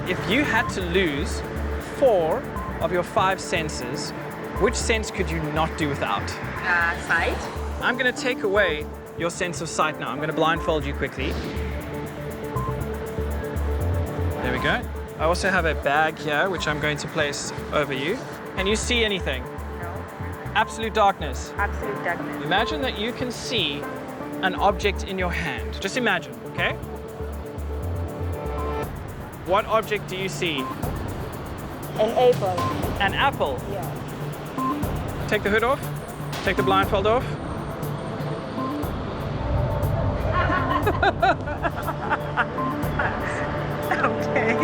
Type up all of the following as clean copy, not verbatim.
If you had to lose 4 of your 5 senses, which sense could you not do without? Sight. I'm going to take away your sense of sight now. I'm going to blindfold you quickly. There we go. I also have a bag here, which I'm going to place over you. Can you see anything? No. Absolute darkness. Absolute darkness. Imagine that you can see an object in your hand. Just imagine, okay? What object do you see? An apple. An apple. Yeah. Take the hood off. Take the blindfold off. Okay.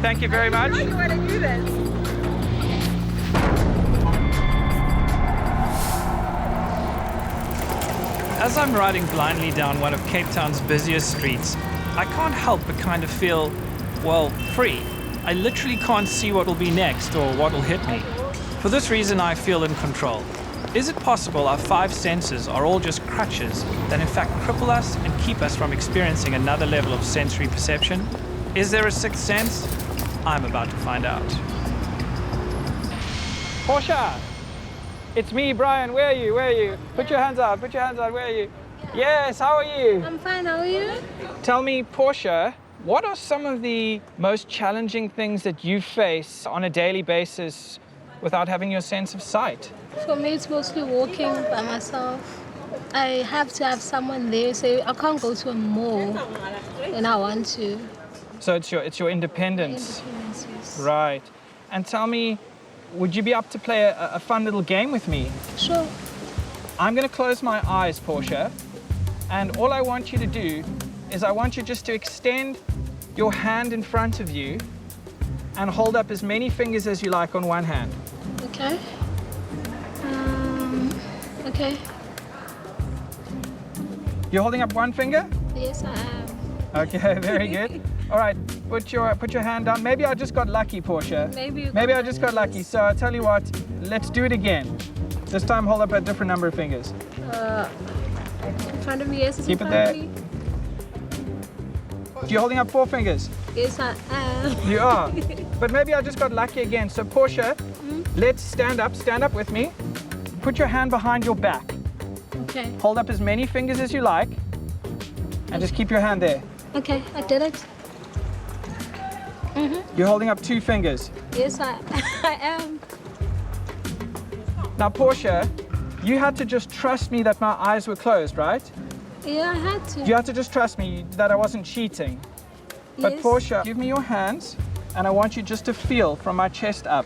Thank you very much. You want to do this? As I'm riding blindly down one of Cape Town's busiest streets, I can't help but kind of feel, well, free. I literally can't see what will be next or what will hit me. For this reason, I feel in control. Is it possible our 5 senses are all just crutches that in fact cripple us and keep us from experiencing another level of sensory perception? Is there a 6th sense? I'm about to find out. Portia! It's me, Brian. Where are you? Where are you? Put your hands out. Put your hands out. Where are you? Yes, how are you? I'm fine, how are you? Tell me, Portia, what are some of the most challenging things that you face on a daily basis without having your sense of sight? For me, it's mostly walking by myself. I have to have someone there, so I can't go to a mall when I want to. So it's your independence. Independence, yes. Right. And tell me, would you be up to play a fun little game with me? Sure. I'm going to close my eyes, Portia, and all I want you to do is I want you just to extend your hand in front of you and hold up as many fingers as you like on one hand. Okay. Okay. You're holding up one finger? Yes, I am. Okay, very good. All right, put your hand down. Maybe I just got lucky, Portia. Maybe I just got lucky. So I'll tell you what, let's do it again. This time hold up a different number of fingers. In front of me, yes, Keep it there. You're holding up 4 fingers? Yes, I am. You are. But maybe I just got lucky again. So Portia, let's stand up with me. Put your hand behind your back. Okay. Hold up as many fingers as you like. And just keep your hand there. Okay, I did it. You're holding up 2 fingers. Yes, I am. Now, Portia, you had to just trust me that my eyes were closed, right? Yeah, I had to. You had to just trust me that I wasn't cheating. But Yes. Portia, give me your hands, and I want you just to feel from my chest up.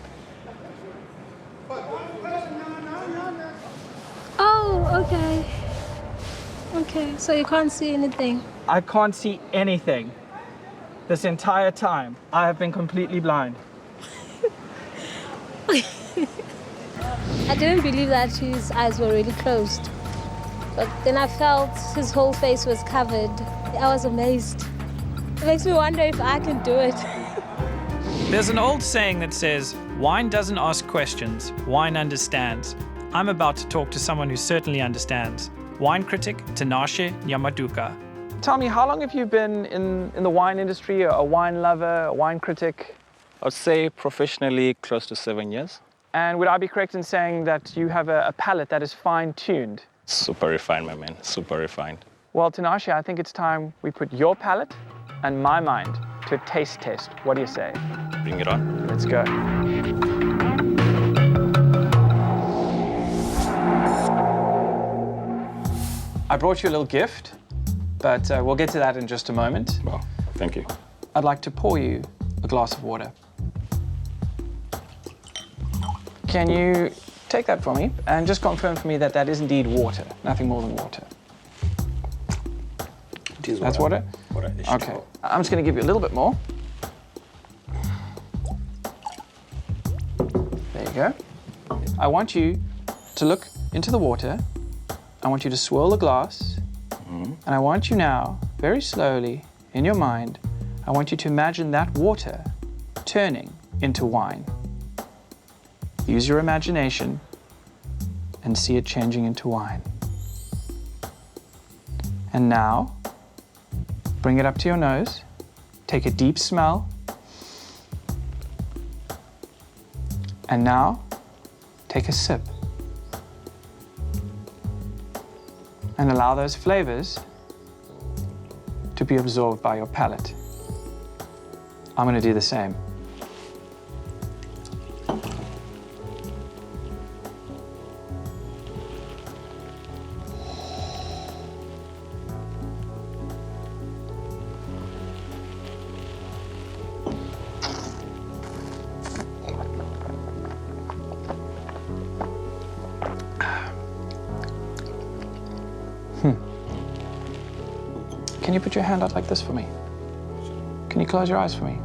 Oh, okay. Okay, so you can't see anything. I can't see anything. This entire time, I have been completely blind. I didn't believe that his eyes were really closed. But then I felt his whole face was covered. I was amazed. It makes me wonder if I can do it. There's an old saying that says, wine doesn't ask questions, wine understands. I'm about to talk to someone who certainly understands. Wine critic Tinashe Nyamudoka. Tell me, how long have you been in the wine industry, a wine lover, a wine critic? I would say professionally close to 7 years. And would I be correct in saying that you have a palate that is fine-tuned? Super refined, my man, super refined. Well, Tinashe, I think it's time we put your palate and my mind to a taste test. What do you say? Bring it on. Let's go. I brought you a little gift, but we'll get to that in just a moment. Well, thank you. I'd like to pour you a glass of water. Can you take that for me and just confirm for me that that is indeed water, nothing more than water? It is That's water? Water. Okay. I'm just going to give you a little bit more. There you go. I want you to look into the water. I want you to swirl the glass. And I want you now, very slowly, in your mind, I want you to imagine that water turning into wine. Use your imagination and see it changing into wine. And now, bring it up to your nose, take a deep smell, and now, take a sip. And allow those flavors to be absorbed by your palate. I'm going to do the same. Can you put your hand out like this for me? Can you close your eyes for me?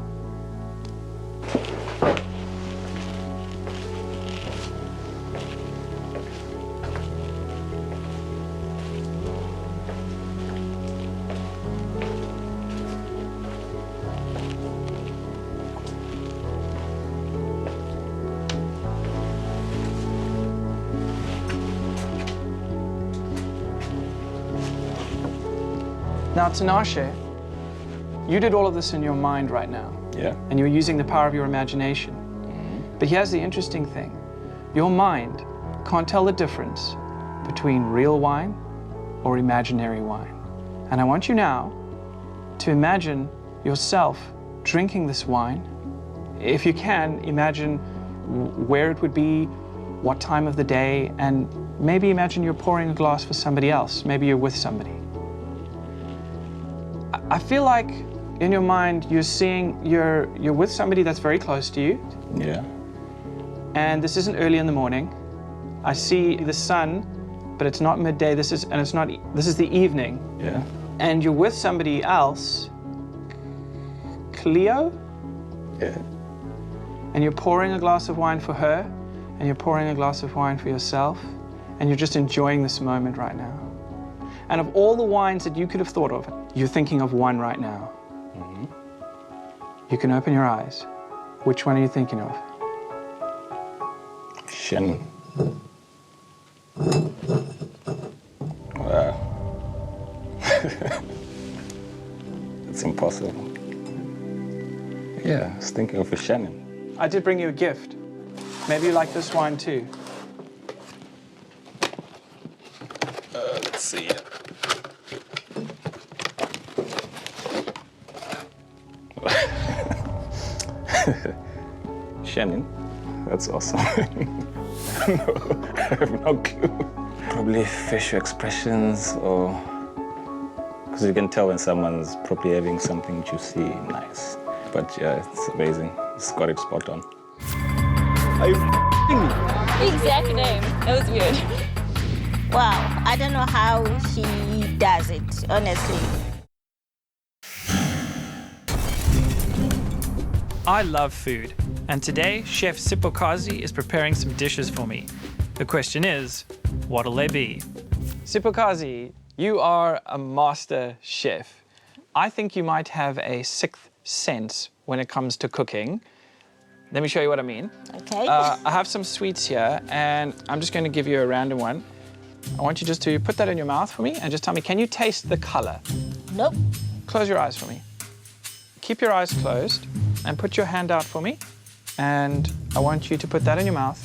Now, Tinashe, you did all of this in your mind right now. Yeah. And you're using the power of your imagination. But here's the interesting thing. Your mind can't tell the difference between real wine or imaginary wine. And I want you now to imagine yourself drinking this wine. If you can, imagine where it would be, what time of the day, and maybe imagine you're pouring a glass for somebody else. Maybe you're with somebody. I feel like in your mind you're seeing you're with somebody that's very close to you. Yeah. And this isn't early in the morning. I see the sun, but it's not midday. This is the evening. Yeah. And you're with somebody else, Cleo, Yeah. and you're pouring a glass of wine for her, and you're pouring a glass of wine for yourself, and you're just enjoying this moment right now. And of all the wines that you could have thought of, you're thinking of one right now. You can open your eyes. Which one are you thinking of? Shannon. Wow. It's impossible. Yeah, I was thinking of a Shannon. I did bring you a gift. Maybe you like this wine too. Let's see. Shannon, that's awesome. No, I have no clue. Probably facial expressions, or because you can tell when someone's probably having something juicy, nice. But yeah, it's amazing. It's got it spot on. Are you f***ing me? Exact name. That was weird. Wow, I don't know how he does it, honestly. I love food, and today Chef Sipokazi is preparing some dishes for me. The question is, what'll they be? Sipokazi, you are a master chef. I think you might have a sixth sense when it comes to cooking. Let me show you what I mean. Okay. I have some sweets here, and I'm just going to give you a random one. I want you just to put that in your mouth for me and just tell me, can you taste the color? Nope. Close your eyes for me. Keep your eyes closed and put your hand out for me. And I want you to put that in your mouth.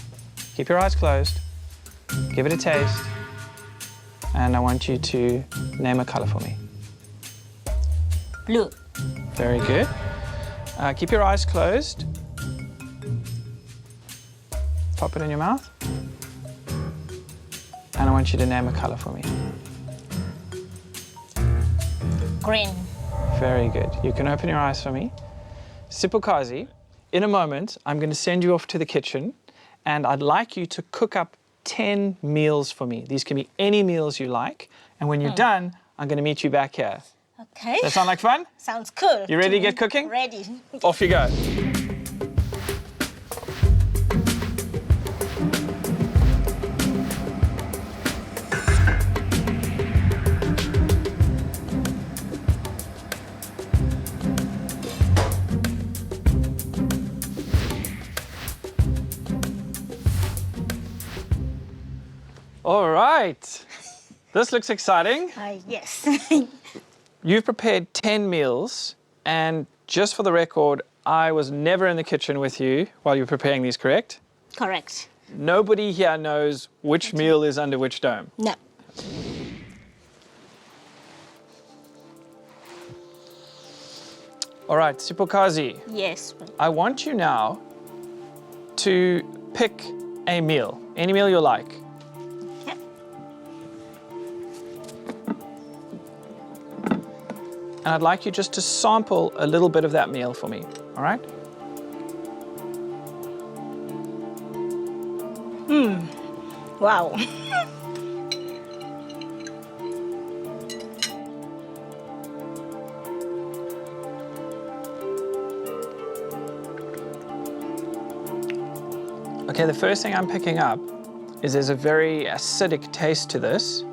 Keep your eyes closed. Give it a taste. And I want you to name a color for me. Blue. Very good. Keep your eyes closed. Pop it in your mouth. And I want you to name a color for me. Green. Very good. You can open your eyes for me. Sipokazi, in a moment, I'm going to send you off to the kitchen, and I'd like you to cook up 10 meals for me. These can be any meals you like. And when you're done, I'm going to meet you back here. Okay. That sound like fun? Sounds cool. You ready to get cooking? Ready. Off you go. All right. This looks exciting. Yes. You've prepared 10 meals, and just for the record, I was never in the kitchen with you while you were preparing these, correct? Correct. Nobody here knows which meal is under which dome. No. All right, Sipokazi, Yes. I want you now to pick a meal, any meal you like. Okay. And I'd like you just to sample a little bit of that meal for me, all right? Wow. Okay, the first thing I'm picking up is there's a very acidic taste to this.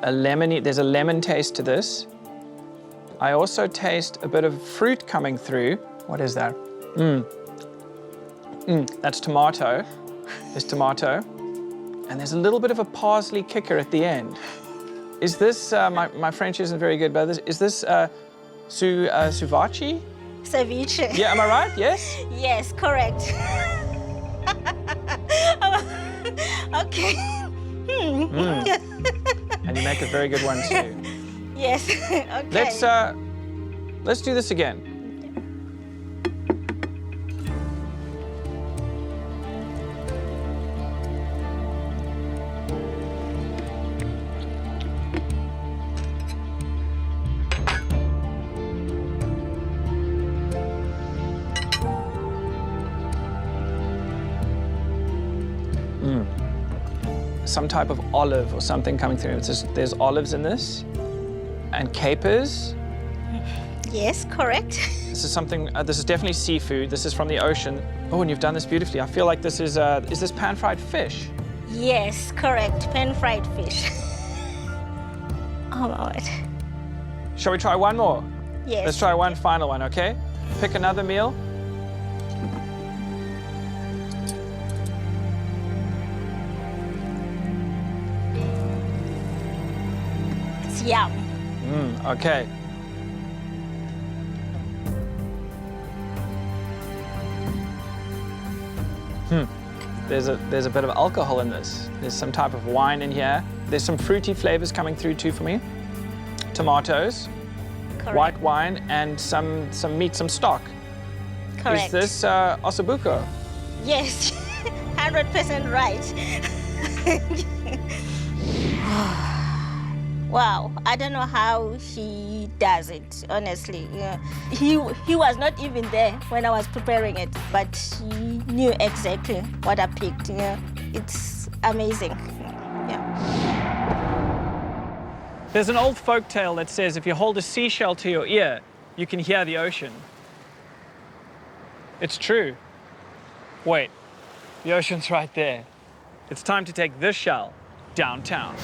There's a lemon taste to this. I also taste a bit of fruit coming through. What is that? That's tomato. There's tomato. And there's a little bit of a parsley kicker at the end. Is this, my French isn't very good, but is this suvachi? Ceviche. Yeah, am I right? Yes? Yes, correct. Okay. And you make a very good one too. Yes. Okay. Let's do this again. Some type of olive or something coming through. There's olives in this, and capers. Yes, correct. This is something. This is definitely seafood. This is from the ocean. Oh, and you've done this beautifully. I feel like this is this pan-fried fish? Yes, correct. Pan-fried fish. Oh my word. Shall we try one more? Yes. Let's try one final one, okay? Pick another meal. It's yum. Okay. There's a bit of alcohol in this. There's some type of wine in here. There's some fruity flavors coming through too for me. Tomatoes, Correct. white wine, and some meat, some stock. Correct. Is this ossobuco? Yes, 100% right. Wow, I don't know how he does it, honestly. Yeah. He was not even there when I was preparing it, but he knew exactly what I picked. Yeah. It's amazing. Yeah. There's an old folk tale that says if you hold a seashell to your ear, you can hear the ocean. It's true. Wait, the ocean's right there. It's time to take this shell downtown.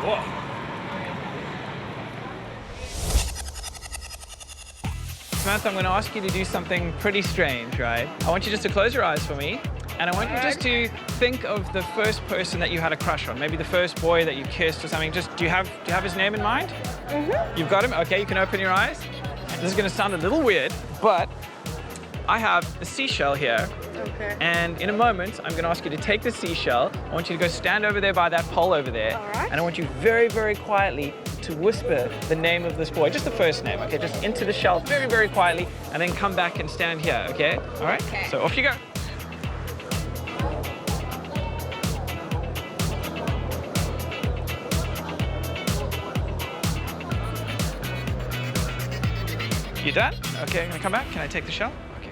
Whoa. Samantha, I'm going to ask you to do something pretty strange, right? I want you just to close your eyes for me, and I want you just to think of the first person that you had a crush on, maybe the first boy that you kissed or something. Just, do you have his name in mind? Mm-hmm. You've got him? Okay, you can open your eyes. This is going to sound a little weird, but I have a seashell here. Okay. And in a moment, I'm going to ask you to take the seashell. I want you to go stand over there by that pole over there. All right. And I want you very, very quietly to whisper the name of this boy, just the first name, okay? Just into the shell very, very quietly, and then come back and stand here, okay? All right? Okay. So off you go. You done? Okay, I'm going to come back. Can I take the shell? Okay.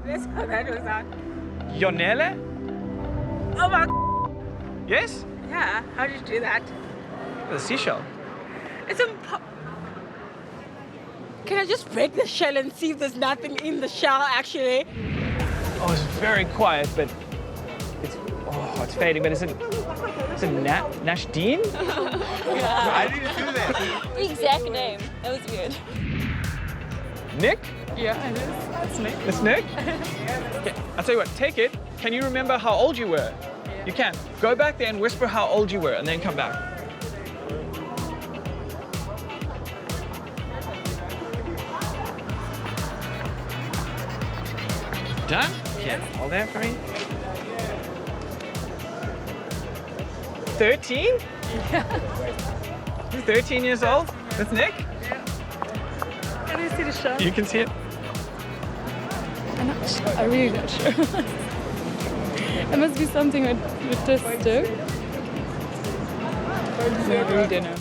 Let's go. That was that. Yonele? Oh my. Yes? Yeah. How did you do that? The seashell. It's Can I just break the shell and see if there's nothing in the shell actually? Oh, it's very quiet, but it's fading. But is it Nashdeen? Yeah. I didn't do that. The exact name. That was weird. Nick? Yeah, it is. It's Nick. It's Nick? Okay, I'll tell you what, take it. Can you remember how old you were? Yeah. You can. Go back there and whisper how old you were and then come back. Done? Yeah. Hold that for me. 13? Yeah. You're 13 years old? That's Nick? Can you see the show? You can see it. I'm really not sure. It must be something with this too. No, I really don't know.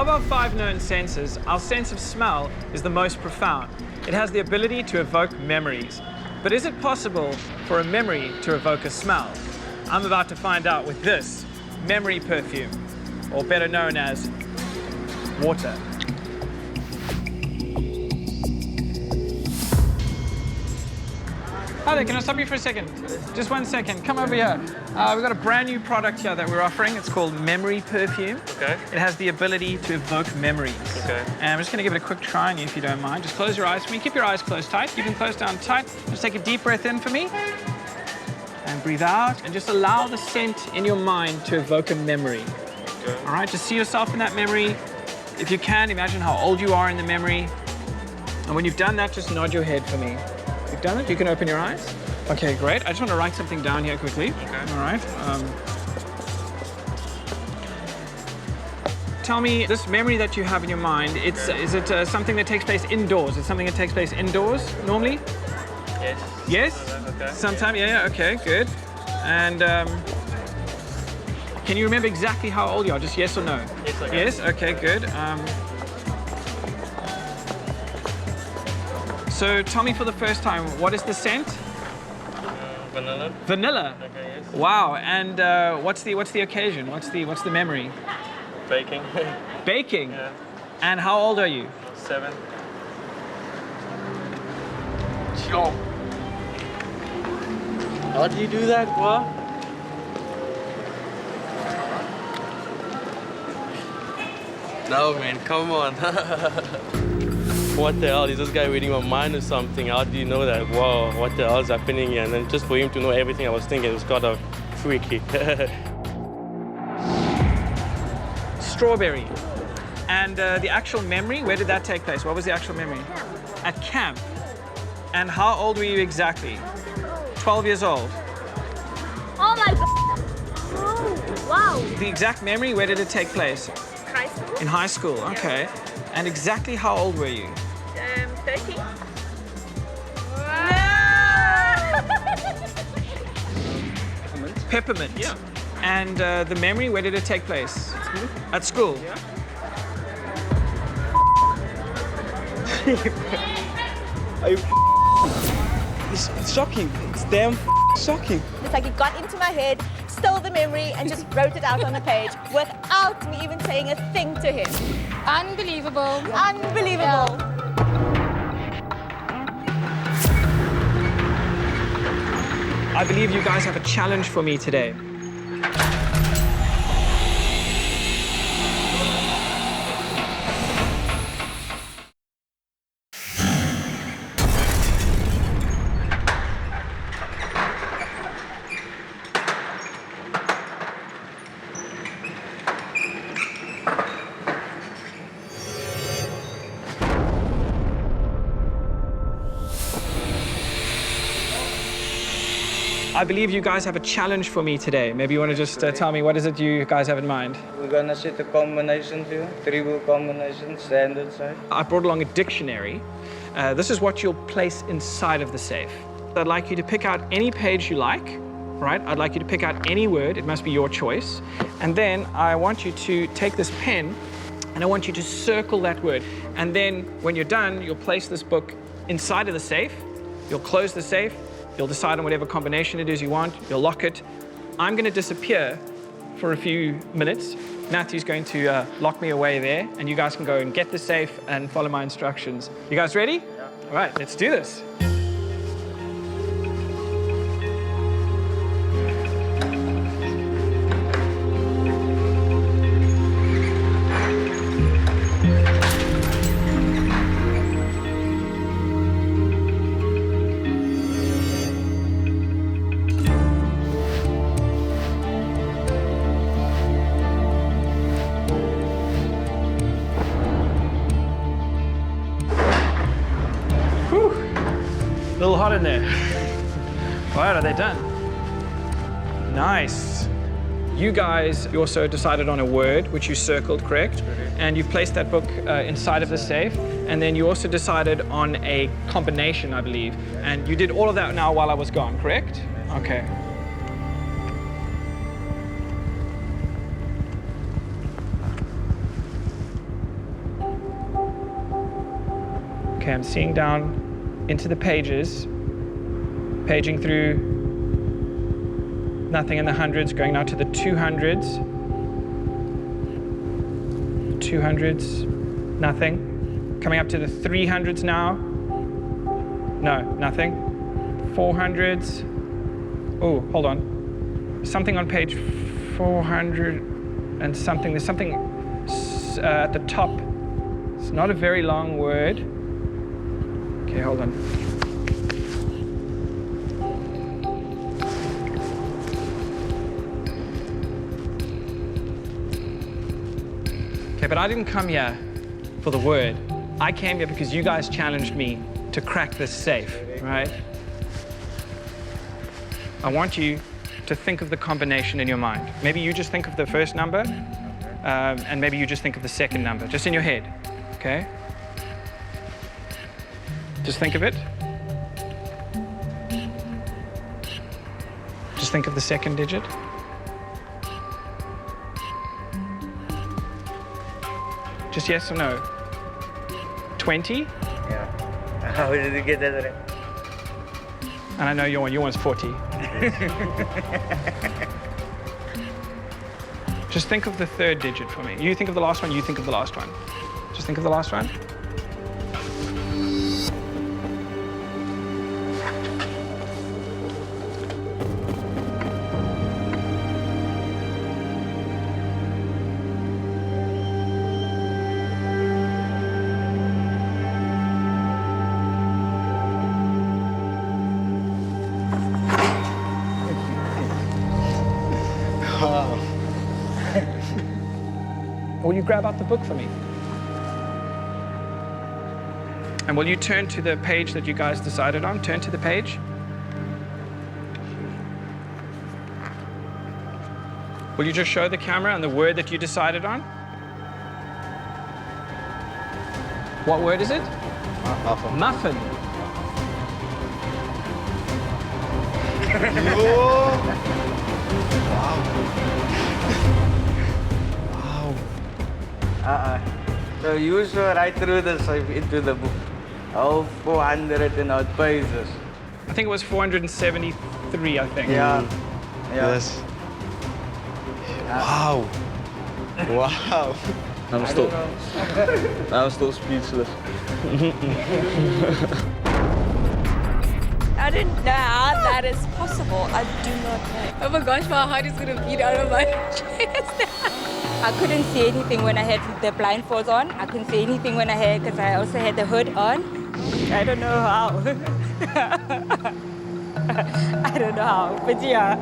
Of our 5 known senses, our sense of smell is the most profound. It has the ability to evoke memories. But is it possible for a memory to evoke a smell? I'm about to find out with this memory perfume, or better known as water. Hi there, can I stop you for a second? Just 1 second, come over here. We've got a brand new product here that we're offering. It's called Memory Perfume. Okay. It has the ability to evoke memories. Okay. And I'm just gonna give it a quick try on you if you don't mind. Just close your eyes for me. Keep your eyes closed tight. Keep them closed down tight. Just take a deep breath in for me. And breathe out. And just allow the scent in your mind to evoke a memory. Okay. All right, just see yourself in that memory. If you can, imagine how old you are in the memory. And when you've done that, just nod your head for me. You've done it? You can open your eyes? Okay, great. I just want to write something down here quickly. Okay. All right. Tell me, this memory that you have in your mind, is it something that takes place indoors? Is it something that takes place indoors normally? Yes. Yes? Okay. Sometime, yeah, okay, good. And can you remember exactly how old you are? Just yes or no? Yes, I can. Yes, okay, good. So tell me for the first time, what is the scent? Vanilla. Vanilla. Okay, yes. Wow. And what's the occasion? What's the memory? Baking. Baking. Yeah. And how old are you? 7. Yo. How do you do that, bro? No, man, come on. What the hell? Is this guy reading my mind or something? How do you know that? Whoa, what the hell is happening here? And then just for him to know everything I was thinking, it was kind of freaky. Strawberry. And the actual memory, where did that take place? What was the actual memory? At camp. And how old were you exactly? 12 years old. Oh my God. Oh, wow. The exact memory, where did it take place? High school? In high school, okay. And exactly how old were you? 13. Peppermint. Yeah. And the memory, where did it take place? At school. Yeah. Are you It's shocking. It's damn shocking. It's like it got into my head, stole the memory, and just wrote it out on the page without me even saying a thing to him. Unbelievable. Unbelievable. I believe you guys have a challenge for me today. I believe you guys have a challenge for me today. Maybe you want to just tell me, what is it you guys have in mind? We're gonna set a combination to you, 3-wheel combination, standard size. I brought along a dictionary. This is what you'll place inside of the safe. I'd like you to pick out any page you like, right? I'd like you to pick out any word. It must be your choice. And then I want you to take this pen and I want you to circle that word. And then when you're done, you'll place this book inside of the safe. You'll close the safe. You'll decide on whatever combination it is you want. You'll lock it. I'm going to disappear for a few minutes. Matthew's going to lock me away there, and you guys can go and get the safe and follow my instructions. You guys ready? Yeah. All right, let's do this. little hot in there. All right, are they done? Nice. You guys also decided on a word, which you circled, correct? And you've placed that book inside of the safe. And then you also decided on a combination, I believe. And you did all of that now while I was gone, correct? Okay. Okay, I'm seeing down into the pages, paging through nothing in the hundreds, going now to the 200s. 200s, nothing. Coming up to the 300s now. No, nothing. 400s. Oh, hold on. Something on page 400 and something. There's something at the top. It's not a very long word. Okay, hold on. Okay, but I didn't come here for the word. I came here because you guys challenged me to crack this safe, right? I want you to think of the combination in your mind. Maybe you just think of the first number, and maybe you just think of the second number, just in your head, okay? Just think of it. Just think of the second digit. Just yes or no? 20? Yeah. How did you get that right? And I know your one's 40. Just think of the third digit for me. You think of the last one, you think of the last one. Just think of the last one. Will you grab out the book for me? And will you turn to the page that you guys decided on? Turn to the page. Will you just show the camera and the word that you decided on? What word is it? Muffin. Muffin. So you saw right through the safe into the book. Oh, 400 and odd pages. I think it was 473, I think. Yeah. Yes. Wow. Wow. I'm still speechless. I didn't know how that is possible. I do not know. Oh my gosh, my heart is gonna beat out of my chest. I couldn't see anything when I had the blindfolds on. I couldn't see anything when I had, because I also had the hood on. I don't know how. I don't know how, but yeah.